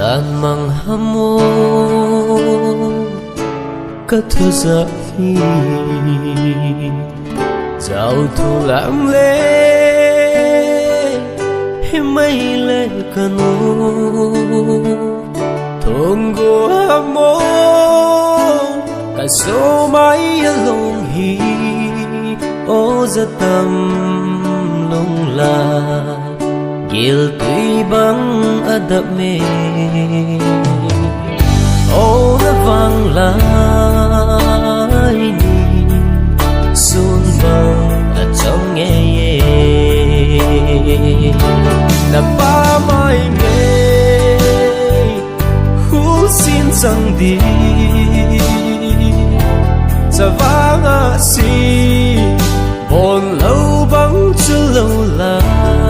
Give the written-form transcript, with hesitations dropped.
Gian mang hamo cất thu giấc hi Dạo thu lãng lê mây lê cano Thong go hamo cả số mãi lòng hi ô za tâm lung la gil tui bang adap me ô na vang lai ni sun bang a trong nghe ye na ba mai nghe hu xin sang đi sa vang a si buồn lâu vắng chưa lâu lại